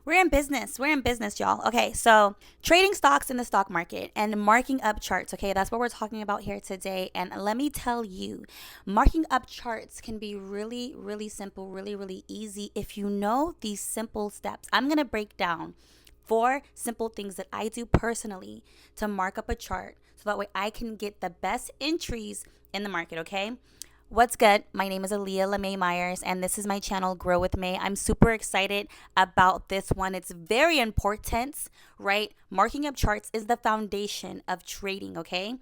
We're in business. We're in business, y'all. Okay, so trading stocks in the stock market and marking up charts. Okay, that's what we're talking about here today. And let me tell you, marking up charts can be really, really simple, really, really easy if you know these simple steps. I'm going to break down four simple things that I do personally to mark up a chart so that way I can get the best entries in the market. Okay. What's good? My name is Aaliyah LeMay Myers, and this is my channel, Grow with May. I'm super excited about this one. It's very important, right? Marking up charts is the foundation of trading, okay?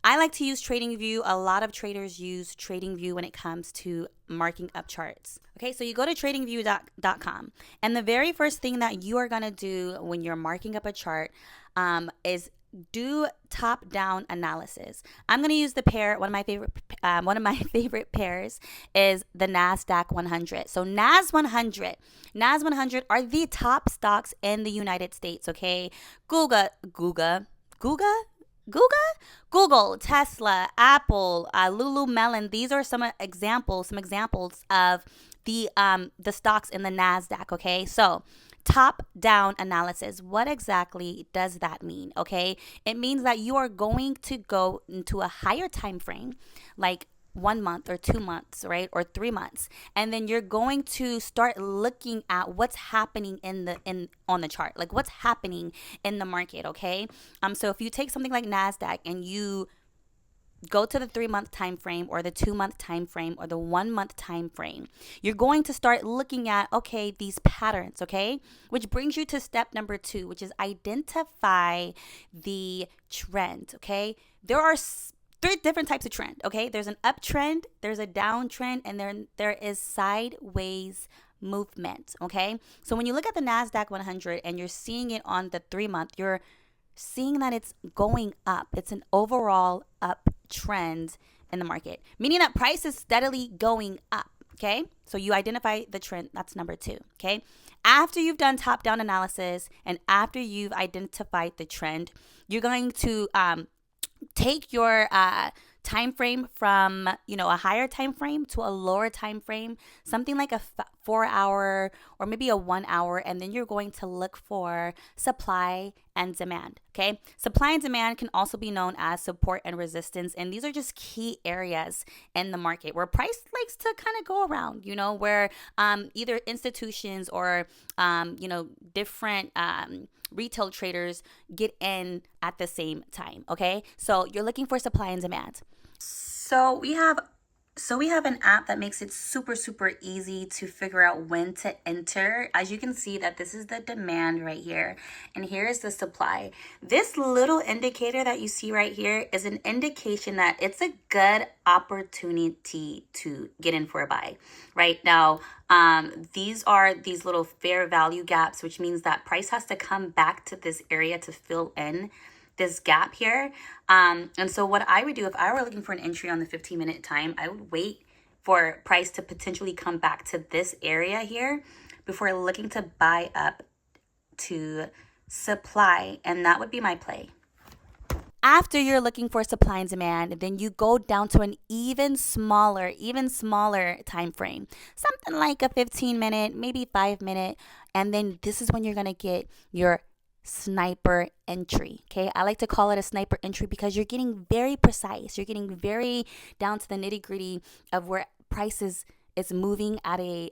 I like to use TradingView. A lot of traders use TradingView when it comes to marking up charts. Okay, so you go to tradingview.com, and the very first thing that you are going to do when you're marking up a chart is do top-down analysis. I'm going to use the pair. One of my favorite pairs is the Nasdaq 100. So Nas 100 are the top stocks in the United States. Okay, Google, Tesla, Apple, Lululemon. These are some examples of the stocks in the Nasdaq. Okay, so top down analysis. What exactly does that mean? Okay, it means that you are going to go into a higher time frame, like 1 month or 2 months, right? Or 3 months. And then you're going to start looking at what's happening in on the chart, like what's happening in the market. Okay. So if you take something like NASDAQ and you go to the 3 month time frame or the 2 month time frame or the 1 month time frame, you're going to start looking at, okay, these patterns. Okay, which brings you to step number 2, which is identify the trend. Okay, there are three different types of trend. Okay, there's an uptrend, there's a downtrend, and then there is sideways movement. Okay, so when you look at the Nasdaq 100 and you're seeing it on the 3 month, you're seeing that it's going up. It's an overall uptrend in the market, meaning that price is steadily going up. Okay, so you identify the trend. That's number 2. Okay, after you've done top down analysis and after you've identified the trend, you're going to take your time frame from a higher time frame to a lower time frame, something like a 4 hour or maybe a 1 hour, and then you're going to look for supply and demand. Okay, supply and demand can also be known as support and resistance, and these are just key areas in the market where price likes to kind of go around, where either institutions or different retail traders get in at the same time. Okay, so you're looking for supply and demand. So we have an app that makes it super, super easy to figure out when to enter. As you can see that this is the demand right here, and here is the supply. This little indicator that you see right here is an indication that it's a good opportunity to get in for a buy. Right now, these are these little fair value gaps, which means that price has to come back to this area to fill in this gap here. And so what I would do if I were looking for an entry on the 15-minute time, I would wait for price to potentially come back to this area here before looking to buy up to supply. And that would be my play. After you're looking for supply and demand, then you go down to an even smaller time frame, something like a 15-minute, maybe 5-minute. And then this is when you're going to get your sniper entry. Okay, I like to call it a sniper entry because you're getting very precise. You're getting very down to the nitty gritty of where prices is moving at a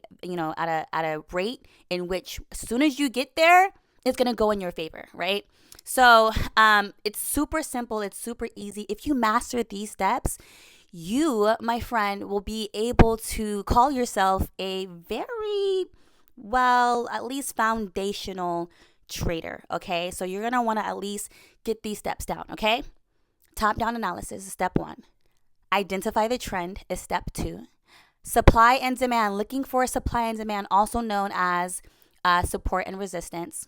rate in which as soon as you get there, it's gonna go in your favor, right? So it's super simple. It's super easy. If you master these steps, you, my friend, will be able to call yourself a very at least foundational trader. Okay, so you're gonna want to at least get these steps down. Okay, top down analysis is step 1. Identify the trend is step 2. Supply and demand, looking for supply and demand, also known as support and resistance,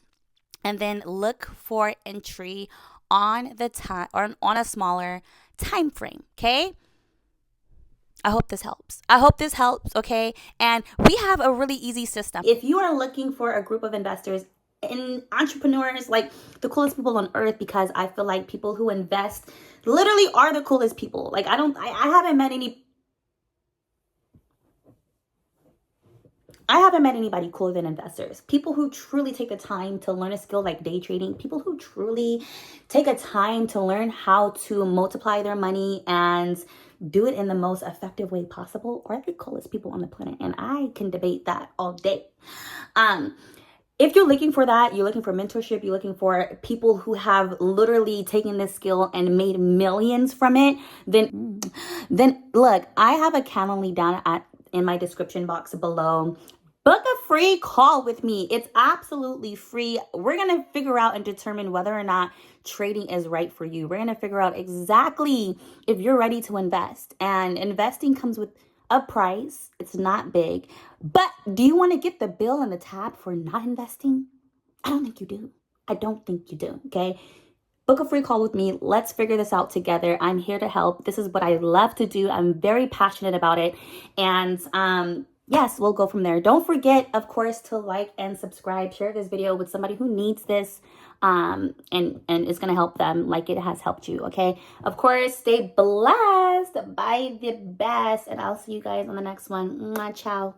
and then look for entry on the time or on a smaller time frame. Okay, I hope this helps. Okay, and we have a really easy system. If you are looking for a group of investors and entrepreneurs, like the coolest people on earth, because I feel like people who invest literally are the coolest people. Like I haven't met any I haven't met anybody cooler than investors. People who truly take the time to learn a skill like day trading, people who truly take a time to learn how to multiply their money and do it in the most effective way possible are the coolest people on the planet. And I can debate that all day. If you're looking for that, you're looking for mentorship, you're looking for people who have literally taken this skill and made millions from it, then look, I have a Calendly down in my description box below. Book a free call with me. It's absolutely free. We're going to figure out and determine whether or not trading is right for you. We're going to figure out exactly if you're ready to invest. And investing comes with a price. It's not big. But do you want to get the bill and the tab for not investing? I don't think you do. I don't think you do. Okay. Book a free call with me. Let's figure this out together. I'm here to help. This is what I love to do. I'm very passionate about it. And yes, we'll go from there. Don't forget, of course, to like and subscribe. Share this video with somebody who needs this and it's going to help them like it has helped you. Okay. Of course, stay blessed by the best. And I'll see you guys on the next one. Mwah, ciao.